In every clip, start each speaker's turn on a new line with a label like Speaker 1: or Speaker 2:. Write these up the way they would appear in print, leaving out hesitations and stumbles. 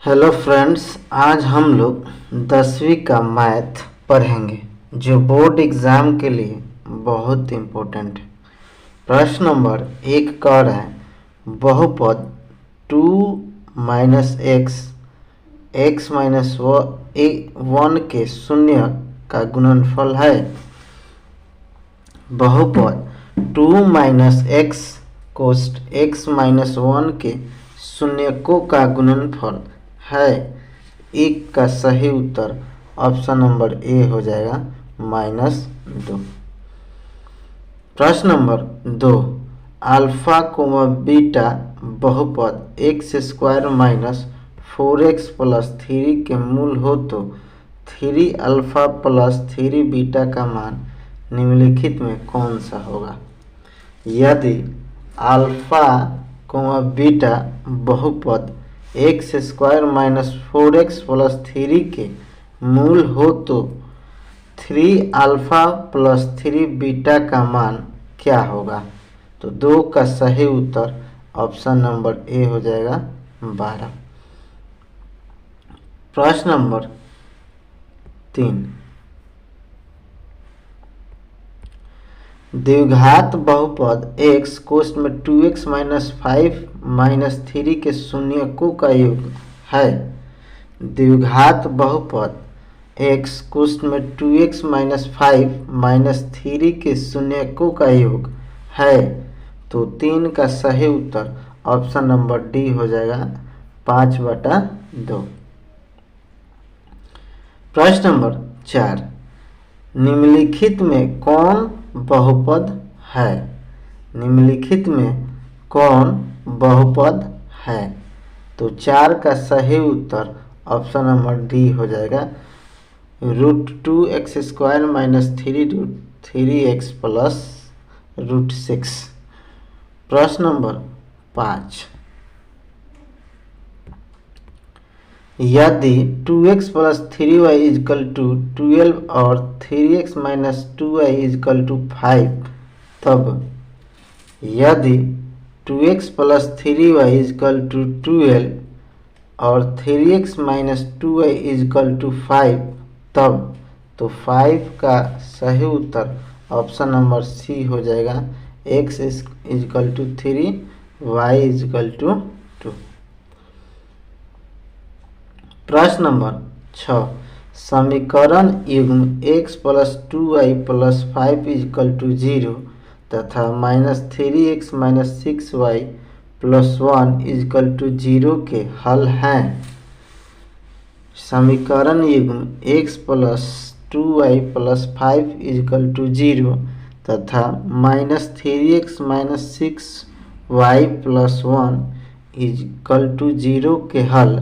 Speaker 1: Hello friends, आज हम लोग 10वीं का मैथ पढ़ेंगे जो बोर्ड एग्ज़ाम के लिए बहुत इम्पोर्टेंट है। प्रश्न नंबर 1 कह रहा है बहुपद 2 माइनस एक्स एक्स माइनस 1 के शून्य का गुणनफल है। बहुपद 2 माइनस एक्स कोष्ट एक्स माइनस 1 के शून्यकों का गुणनफल है। एक का सही उत्तर ऑप्शन नंबर ए हो जाएगा -2। प्रश्न नंबर 2 अल्फा कोमा बीटा बहुपद x square minus 4x plus 3 के मूल हो तो 3 अल्फा प्लस 3 बीटा का मान निम्नलिखित में कौन सा होगा। यदि अल्फा कोमा बीटा बहुपद x square minus 4x plus 3 के मूल हो तो 3 अल्फा प्लस 3 बीटा का मान क्या होगा। तो 2 का सही उत्तर ऑप्शन नंबर ए हो जाएगा 12। प्रश्न नंबर 3 द्विघात बहुपद x कोष्ठ में 2x माइनस 5 माइनस 3 के शून्यकों का योग है। द्विघात बहुपद x कोष्ठ में 2x माइनस 5 माइनस 3 के शून्यकों का योग है। तो 3 का सही उत्तर ऑप्शन नंबर डी हो जाएगा 5/2। प्रश्न नंबर 4 निम्नलिखित में कौन बहुपद है। निम्नलिखित में कौन बहुपद है। तो 4 का सही उत्तर ऑप्शन नंबर डी हो जाएगा √2x² माइनस 3√3x प्लस √6। प्रश्न नंबर 5 यदि 2x plus 3y is equal to 12 और 3x minus 2y is equal to 5 तब यदि 2x plus 3y is equal to 12 और 3x minus 2y is equal to 5 तब तो 5 का सही उत्तर ऑप्शन नंबर सी हो जाएगा x equal to 3 y equal to 2। प्रश्न नंबर 6 समीकरण युग्म x plus 2y plus 5 equal to 0 तथा -3x minus 6y plus 1 equal to 0 के हल हैं। समीकरण युग्म x plus 2y plus 5 equal to 0 तथा -3x minus 6y plus 1 equal to 0 के हल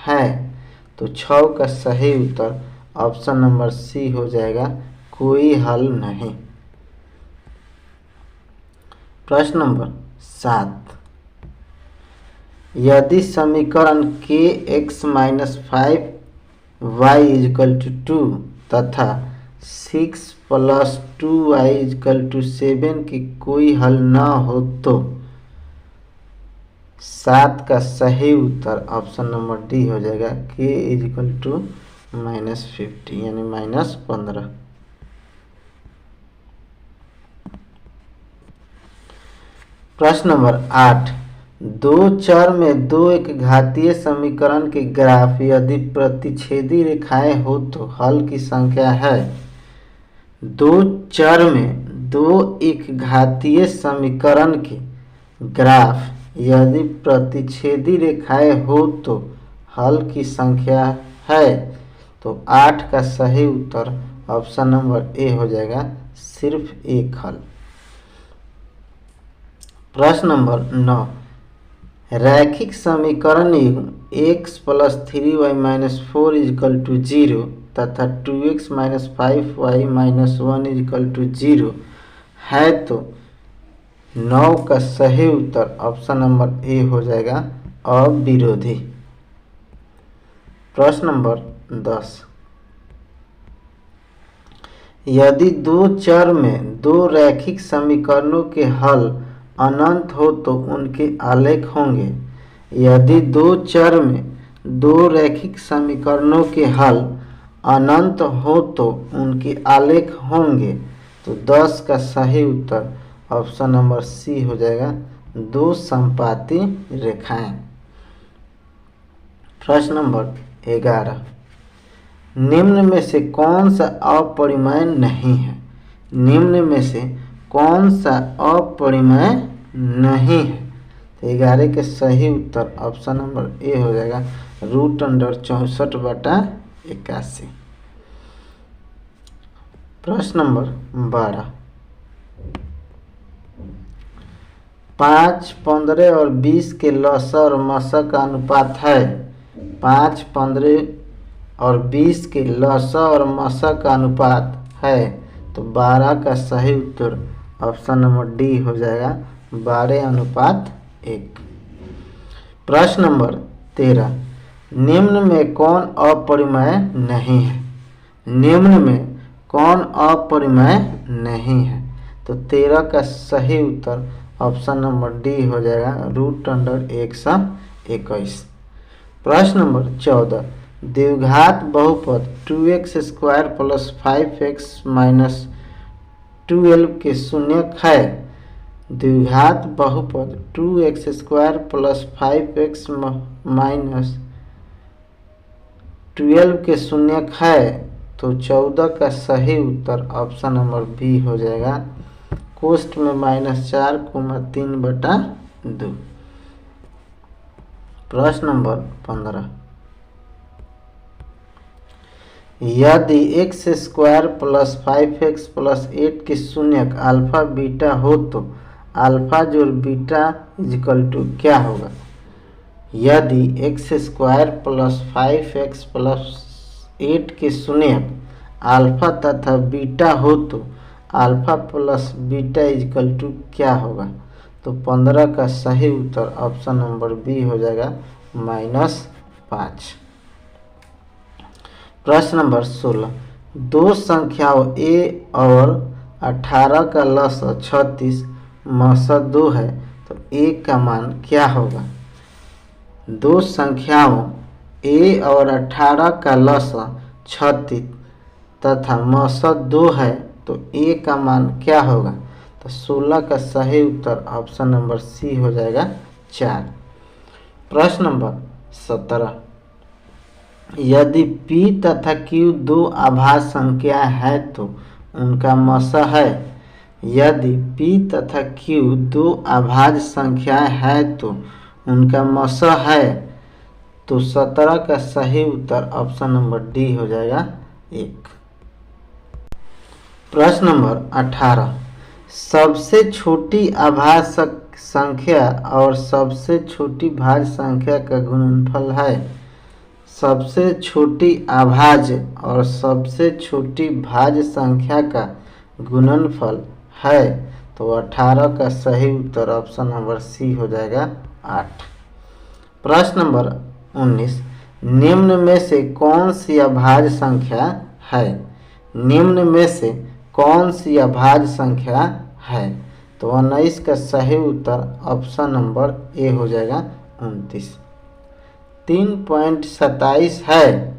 Speaker 1: हैं। तो 6 का सही उत्तर ऑप्शन नंबर सी हो जाएगा कोई हल नहीं। प्रश्न नंबर 7 यदि समीकरण के x minus 5y is equal to 2 तथा 6 प्लस 2y इजकल टू 7 की कोई हल न हो तो 7 का सही उत्तर ऑप्शन नंबर डी हो जाएगा k इजकल टू -50 यानी -15। प्रश्न नंबर 8 दो चर में दो एक घातीय समीकरण के ग्राफ यदि प्रतिच्छेदी रेखाएं हो तो हल की संख्या है। दो चर में दो एक घातीय समीकरण के ग्राफ यदि प्रतिच्छेदी रेखाएं हो तो हल की संख्या है। तो 8 का सही उत्तर ऑप्शन नंबर ए हो जाएगा सिर्फ एक हल। प्रश्न नंबर 9 रैखिक समीकरण युग्म x plus 3y minus 4 equal to 0 तथा 2x minus 5y minus 1 equal to 0 है। तो 9 का सही उत्तर ऑप्शन नंबर ए हो जाएगा अविरोधी। प्रश्न नंबर 10 यदि दो चर में दो रैखिक समीकरणों के हल अनंत हो तो उनके आलेख होंगे। यदि दो चर में दो रैखिक समीकरणों के हल अनंत हो तो उनके आलेख होंगे। तो 10 का सही उत्तर ऑप्शन नंबर सी हो जाएगा, दो समपाती रेखाएं। प्रश्न नंबर 11, निम्न में से कौन सा अपरिमेय नहीं है? निम्न में से कौन सा अपरिमेय नहीं है? तो 11 के सही उत्तर ऑप्शन नंबर ए हो जाएगा, √64/81। प्रश्न नंबर 12, 5, 15 और 20 के लसा और मसा का अनुपात है। 5, 15 और 20 के लसा और मसा का अनुपात है। तो 12 का सही उत्तर ऑप्शन नंबर डी हो जाएगा, 12:1। प्रश्न नंबर 13, निम्न में कौन अपरिमेय नहीं है? निम्न में कौन अपरिमेय नहीं है? तो 13 का सही उत्तर ऑप्शन नंबर डी हो जाएगा, √121। प्रश्न नंबर 14, द्विघात बहुपद 2x² + 5x - 12 के शून्यक है। द्विघात बहुपद 2x² + 5x - 12 के शून्यक है। तो 14 का सही उत्तर ऑप्शन नंबर बी हो जाएगा, कोष्ठ में -4,3/2। प्रश्न नंबर 15, यदि x² + 5x + 8 के शून्यक अल्फा बीटा हो तो अल्फा जोड़ बीटा = क्या होगा? यदि x² + 5x + 8 के शून्यक अल्फा तथा बीटा हो तो अल्फा प्लस बीटा = क्या होगा? तो 15 का सही उत्तर ऑप्शन नंबर बी हो जाएगा, -5। प्रश्न नंबर 16, दो संख्याओं a और 18 का लसा 36 मसा 2 है। तो a का मान क्या होगा? दो संख्याओं a और 18 का लसा 36 तथा मसा 2 है। तो a का मान क्या होगा? तो 16 का सही उत्तर ऑप्शन नंबर सी हो जाएगा, 4। प्रश्न नंबर 17, यदि p तथा q दो अभाज्य संख्या है तो उनका मसा है। यदि p तथा q दो अभाज्य संख्याएं है तो उनका मसा है। तो 17 का सही उत्तर ऑप्शन नंबर डी हो जाएगा, 1। प्रश्न नंबर 18, सबसे छोटी अभाज्य संख्या और सबसे छोटी भाज्य संख्या का गुणनफल है। सबसे छोटी अभाज्य और सबसे छोटी भाज्य संख्या का गुणनफल है। तो 18 का सही उत्तर ऑप्शन नंबर सी हो जाएगा, 8। प्रश्न नंबर 19, निम्न में से कौन सी अभाज्य संख्या है? निम्न में से कौन सी अभाज्य संख्या है? तो 19 का सही उत्तर ऑप्शन नंबर ए हो जाएगा, 29। 3.27 है।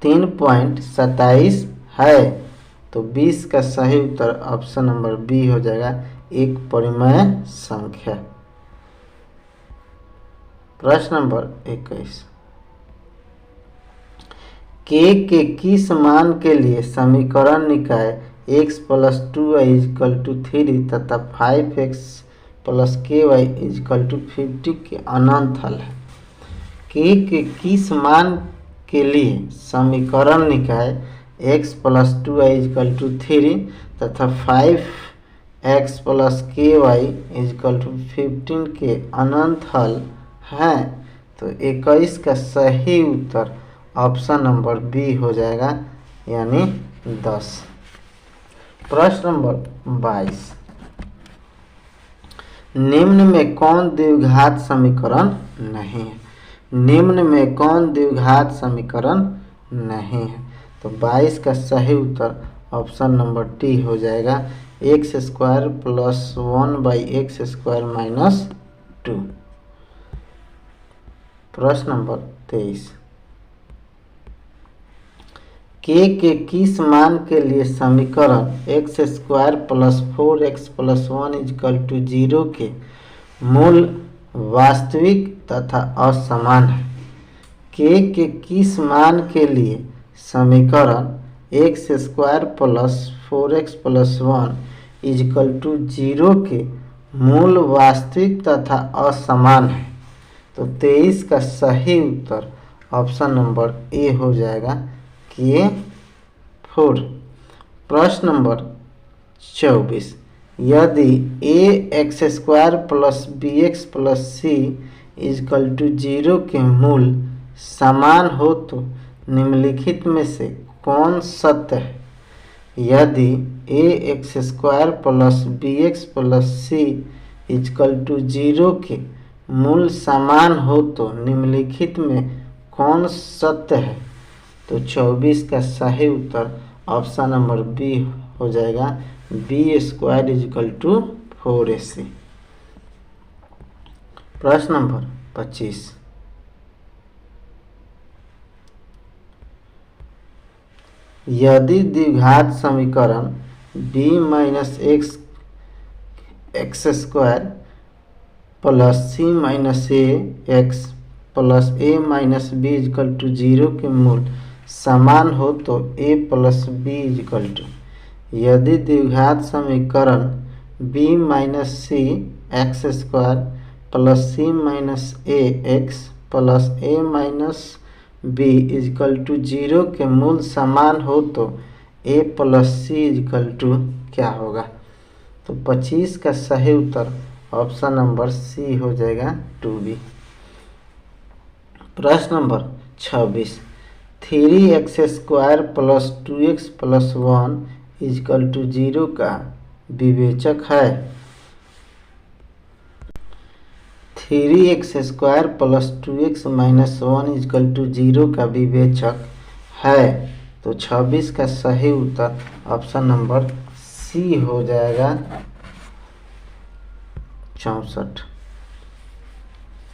Speaker 1: 3.27 है। तो 20 का सही उत्तर ऑप्शन नंबर बी हो जाएगा, एक परिमेय संख्या। प्रश्न नंबर 21, के किस मान के लिए समीकरण निकाय x + 2y = 3 तथा 5x + ky = 50 के अनंत हल है? के किस मान के लिए समीकरण निकाय x + 2y = 3 तथा 5x + ky = 15 के अनंत हल है? तो 21 का सही उत्तर ऑप्शन नंबर बी हो जाएगा, यानी 10। प्रश्न नंबर 22, निम्न में कौन द्विघात समीकरण नहीं है? निम्न में कौन द्विघात समीकरण नहीं है? तो 22 का सही उत्तर ऑप्शन नंबर डी हो जाएगा, x² + 1/x² - 2। प्रश्न नंबर 23, के किस मान के लिए समीकरण x square plus 4x plus 1 equal to 0 के मूल वास्तविक तथा असमान है। के किस मान के लिए समीकरण x square plus 4x plus 1 equal to 0 के मूल वास्तविक तथा असमान है। तो 23 का सही उत्तर ऑप्शन नंबर ए हो जाएगा के 4। प्रश्न नंबर 24, यदि a x square plus b x plus c equal to 0 के मूल समान हो तो निम्नलिखित में से कौन सत्य है। यदि a x square plus b x plus c equal to 0 के मूल समान हो तो निम्नलिखित में कौन सत्य है। तो 24 का सही उत्तर ऑप्शन नंबर बी हो जाएगा, B square is equal to 4ac। प्रश्न नंबर 25, यदि द्विघात समीकरण b minus x square plus c minus a x plus a minus b equal to 0 के मूल समान हो तो a plus b equal to, यदि द्विघात समीकरण b minus c x square plus c minus a x plus a minus b equal to 0 के मूल समान हो तो a plus c equal to क्या होगा। तो 25 का सही उत्तर ऑप्शन नंबर सी हो जाएगा 2b। प्रश्न number 26, 3x square plus 2x plus 1 equal to 0 का विवेचक है। 3x square plus 2x minus 1 equal to 0 का विवेचक है। तो 26 का सही उत्तर ऑप्शन नंबर सी हो जाएगा 64।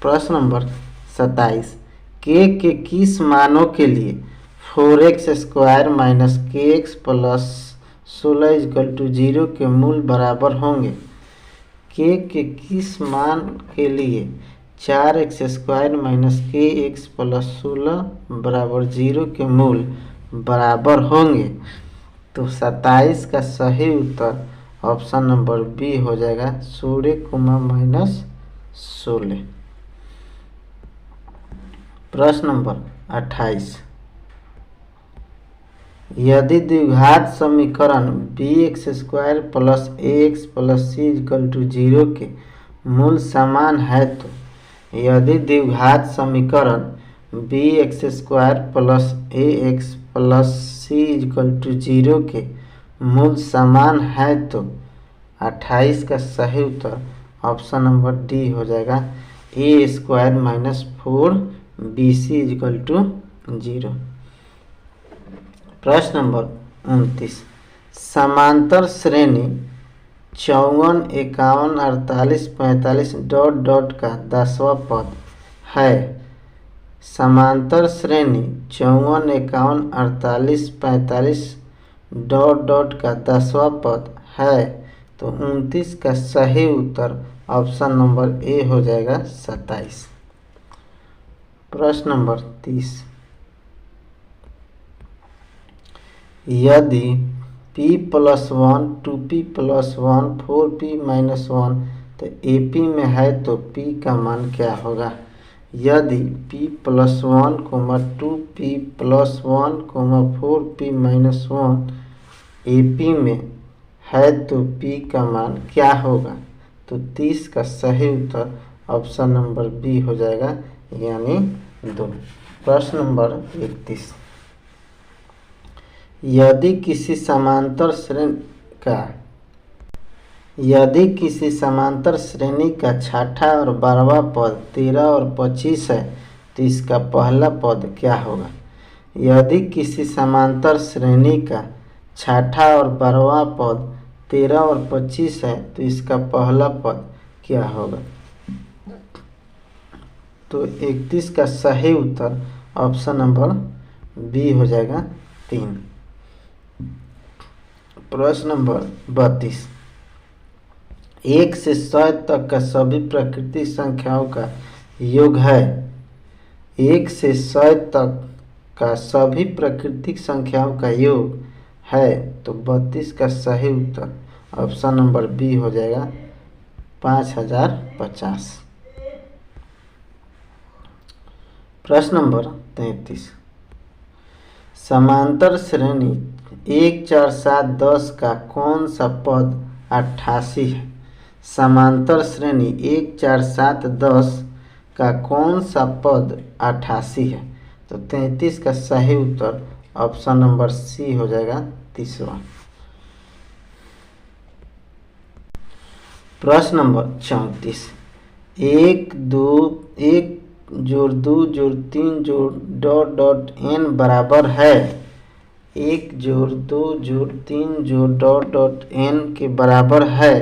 Speaker 1: प्रश्न नंबर 27, के किस मानों के लिए 4x square minus kx plus 16 equal to 0 के मूल बराबर होंगे। के किस मान के लिए 4x square minus kx plus 16 बराबर 0 के मूल बराबर होंगे। तो 27 का सही उत्तर ऑप्शन नंबर बी हो जाएगा 16 माइनस 16। प्रश्न नंबर 28, यदि द्विघात समीकरण b x square plus a x plus c equal to 0 के मूल समान है तो, यदि द्विघात समीकरण b x square plus a x plus c equal to 0 के मूल समान है तो 28 का सही उत्तर ऑप्शन नंबर डी हो जाएगा, a square minus 4bc equal to 0। प्रश्न नंबर 29, समांतर श्रेणी 54, 51, 48, 45 डॉट डॉट का 10वां पद है। समांतर श्रेणी 54, 51, 48, 45 डॉट डॉट का 10वां पद है। तो 29 का सही उत्तर ऑप्शन नंबर ए हो जाएगा 27। प्रश्न नंबर 30, यदि p plus 1 2p plus 1 4p minus 1 तो AP में है तो p का मान क्या होगा। यदि p plus 1 2p plus 1 4p minus 1 AP में है तो p का मान क्या होगा। तो 30 का सही उत्तर ऑप्शन नंबर बी हो जाएगा, यानी 2। प्रश्न नंबर 31, यदि किसी समांतर श्रेणी का छठा और 12वां पद 13 और 25 है तो इसका पहला पद क्या होगा। यदि किसी समांतर श्रेणी का छठा और 12वां पद 13 और 25 है तो इसका पहला पद क्या होगा। तो 31 का सही उत्तर ऑप्शन नंबर बी हो जाएगा 3। प्रश्न नंबर 32, 1 से 100 तक का सभी प्राकृतिक संख्याओं का योग है। 1 से 100 तक का सभी प्राकृतिक संख्याओं का योग है, तो 32 का सही उत्तर ऑप्शन नंबर बी हो जाएगा 5050। प्रश्न नंबर 33, समांतर श्रेणी 1 4 7 10 का कौन सा पद 88 है? समांतर श्रेणी 1 4 7 10 का कौन सा पद 88 है? तो 33 का सही उत्तर ऑप्शन नंबर सी हो जाएगा 30वां। प्रश्न नंबर 34, 1 जोड़ 2 जोड़ 3 जोड़ डॉट डॉट n बराबर है। 1 जोड़ 2 जोड़ 3 जोड़ डॉट डॉट n के बराबर है,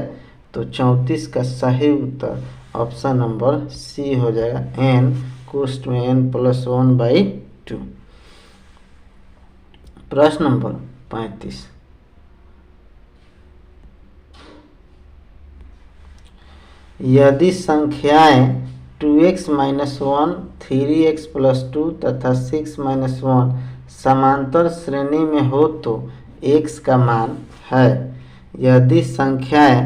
Speaker 1: तो 34 का सही उत्तर ऑप्शन नंबर सी हो जाएगा n कोष्ठ में n+1/2। प्रश्न नंबर 35, यदि संख्याएं 2x - 1 3x + 2 तथा 6 - 1 समांतर श्रेणी में हो तो x का मान है। यदि संख्याएं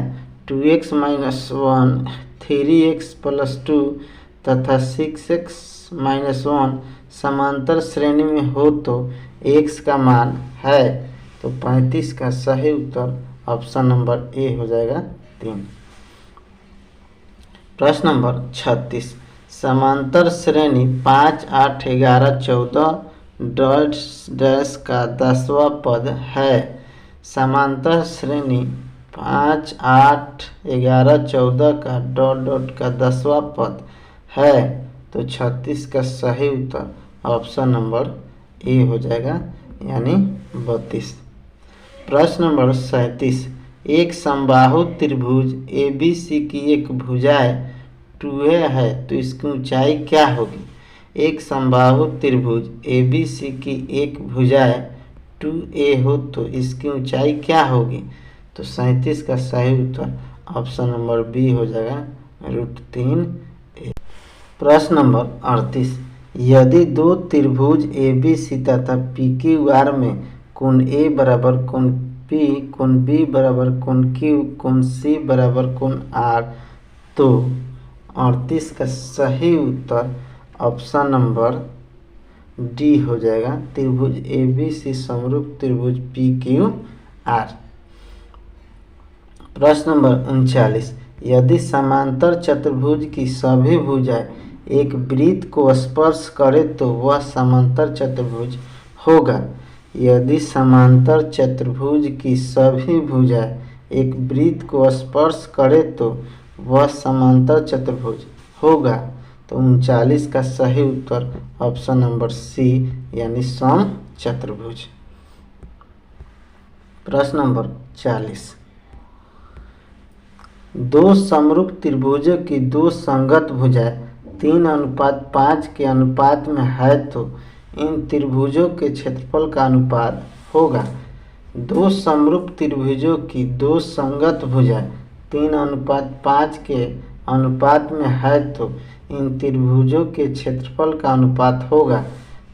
Speaker 1: 2x - 1 3x + 2 तथा 6x - 1 समांतर श्रेणी में हो तो x का मान है, तो 35 का सही उत्तर ऑप्शन नंबर ए हो जाएगा 3। प्रश्न नंबर 36, समांतर श्रेणी 5 8 11 14 डैश का 10वां पद है। समांतर श्रेणी 5 8 11 14 का डॉट डॉट का 10वां पद है, तो 36 का सही उत्तर ऑप्शन नंबर ए हो जाएगा यानी 32। प्रश्न नंबर 37, एक समबाहु त्रिभुज ABC की एक भुजाएं 2a है, तो इसकी ऊंचाई क्या होगी? एक समबाहु त्रिभुज ABC की एक भुजाएं 2a हो तो इसकी ऊंचाई क्या होगी? तो 37 का सही उत्तर ऑप्शन नंबर बी हो जाएगा √3a। प्रश्न नंबर 38, यदि दो त्रिभुज ABC तथा PQR में कोण A बराबर कोण P, कोण B बराबर कोण Q, कोण C बराबर कोण R, तो 38 का सही उत्तर ऑप्शन नंबर डी हो जाएगा त्रिभुज ABC समरूप त्रिभुज PQR। प्रश्न नंबर 39, यदि समांतर चतुर्भुज की सभी भुजाएं एक वृत्त को स्पर्श करे तो वह समांतर चतुर्भुज होगा। यदि समांतर चतुर्भुज की सभी भुजाएं एक वृत्त को स्पर्श करे तो वह समांतर चतुर्भुज होगा, तो 39 का सही उत्तर ऑप्शन नंबर सी यानी सम चतुर्भुज। प्रश्न नंबर 40, दो समरूप त्रिभुजों की दो संगत भुजाएं 3:5 के अनुपात में है, तो इन त्रिभुजों के क्षेत्रफल का अनुपात होगा। दो समरूप त्रिभुजों की दो संगत भुजाएं 3:5 के अनुपात में है, तो इन त्रिभुजों के क्षेत्रफल का अनुपात होगा,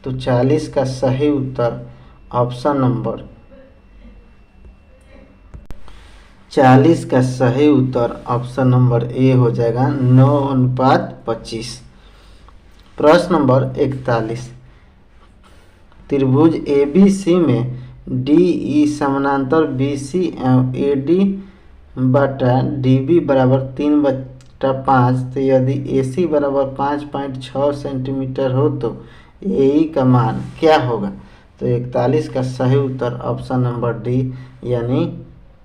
Speaker 1: तो 40 का सही उत्तर ऑप्शन नंबर 40 का सही उत्तर ऑप्शन नंबर ए हो जाएगा 9:25। प्रश्न नंबर 41, त्रिभुज ABC में DE समानांतर BC एवं AD बटा DB बराबर 3/5, तो यदि AC बराबर 5.6 सेंटीमीटर हो तो AE का मान क्या होगा? तो 41 का सही उत्तर ऑप्शन नंबर डी यानी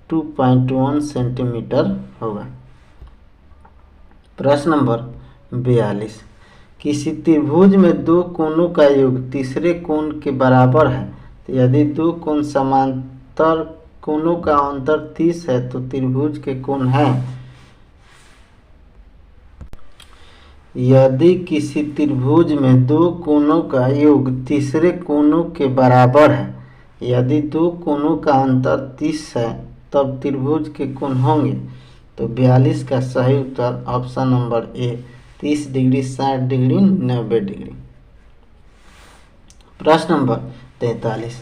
Speaker 1: 2.1 सेंटीमीटर होगा। प्रश्न नंबर 42, किसी त्रिभुज में दो कोणों का योग तीसरे कोण के बराबर है, तो यदि दो कोण समांतर कोणों का अंतर 30 है तो त्रिभुज के कोण हैं। यदि किसी त्रिभुज में दो कोणों का योग तीसरे कोणों के बराबर है, यदि दो कोणों का अंतर 30 है तब त्रिभुज के कोण होंगे। तो 42 का सही उत्तर option number A 30 degree, 60 degree, 90 degree. प्रश्न नंबर 43,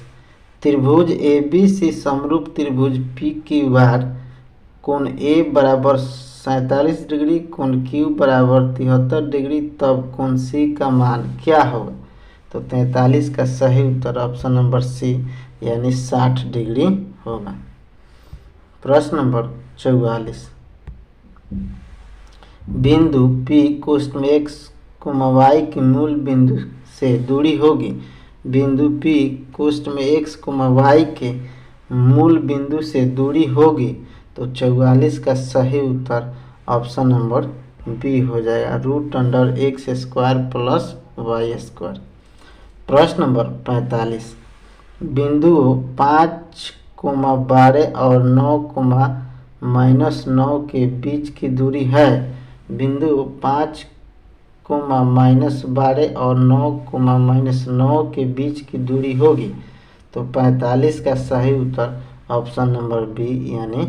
Speaker 1: त्रिभुज ए बी सी समरूप त्रिभुज पी क्यू आर कोण ए बराबर 47 डिग्री, कोण क्यू बराबर 73 डिग्री, तब कोण सी का मान क्या होगा। तो 43 का सही उत्तर ऑप्शन नंबर सी यानी 60 डिग्री होगा। प्रश्न नंबर 44, बिंदु P कोष्ठ में x, y की मूल बिंदु से दूरी होगी। बिंदु P कोष्ठ में x, y के मूल बिंदु से दूरी होगी। तो 44 का सही उत्तर ऑप्शन नंबर बी हो जाएगा, √x² + y²। प्रश्न नंबर 45, बिंदुओं 5, 12 और 9, के बीच की दूरी है। बिंदु 5, -12 और 9, के बीच की दूरी होगी। तो 45 का सही उत्तर ऑप्शन नंबर बी यानी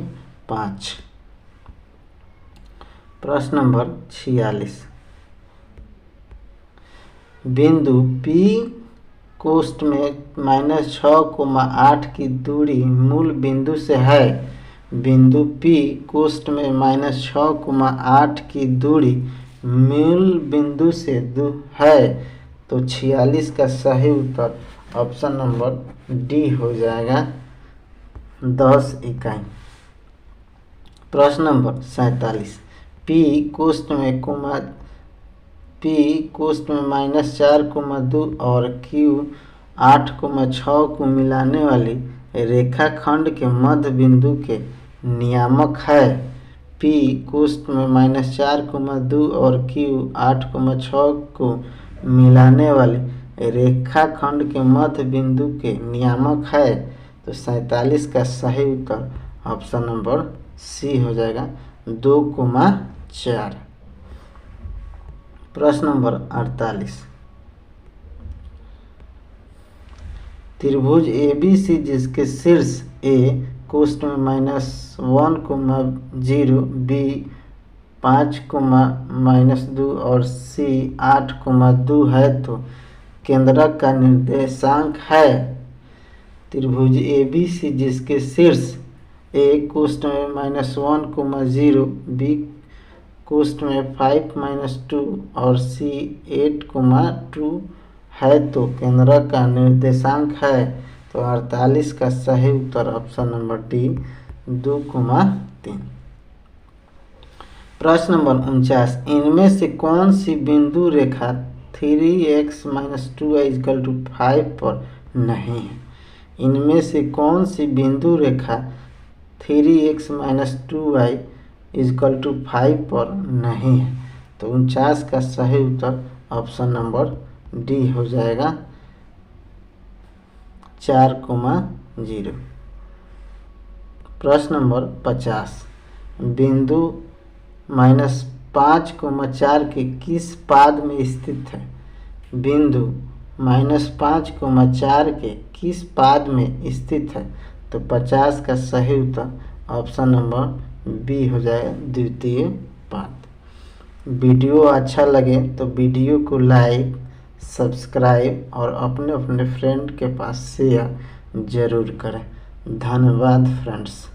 Speaker 1: 5। प्रश्न नंबर 46, बिंदु P कोष्ठ में -6, 8 की दूरी मूल बिंदु से है। बिंदु P कोष्ठ में -6, 8 की दूरी मूल बिंदु से है। तो 46 का सही उत्तर ऑप्शन नंबर डी हो जाएगा, 10 इकाई। प्रश्न नंबर 47, P कोष्ठ में -4, 2 और Q 8, 6 को मिलाने वाली रेखाखंड के मध्य बिंदु के नियामक है। P कोष्ठ में -4, 2 और Q 8, 6 को मिलाने वाली रेखाखंड के मध्य बिंदु के नियामक है। तो 47 का सही उत्तर ऑप्शन नंबर सी हो जाएगा, 2, 4। प्रश्न नंबर 48, त्रिभुज ABC जिसके शीर्ष A कोष्ठ में -1, 0, B 5, -2 और C 8, 2 है तो केंद्रक का निर्देशांक है। त्रिभुज ABC जिसके शीर्ष A कोष्ठ में -1, 0, B कोष्ठ में 5, -2 और C 8, 2 है तो केंद्रक का निर्देशांक है। तो 48 का सही उत्तर ऑप्शन नंबर डी, 2, 3। प्रश्न नंबर 49, इनमें से कौन सी बिंदु रेखा 3x - 2y = 5 पर नहीं है। इनमें से कौन सी बिंदु रेखा 3x - 2y = 5 पर नहीं है। तो 49 का सही उत्तर ऑप्शन नंबर डी हो जाएगा, 4, 0। प्रश्न नंबर 50, बिंदु -5, 4 के किस पाद में स्थित है। बिंदु -5, 4 के किस पाद में स्थित है। तो 50 का सही उत्तर ऑप्शन नंबर बी हो जाएगा, द्वितीय पाद। वीडियो अच्छा लगे तो वीडियो को लाइक, सब्सक्राइब और अपने फ्रेंड के पास शेयर जरूर करें। धन्यवाद फ्रेंड्स।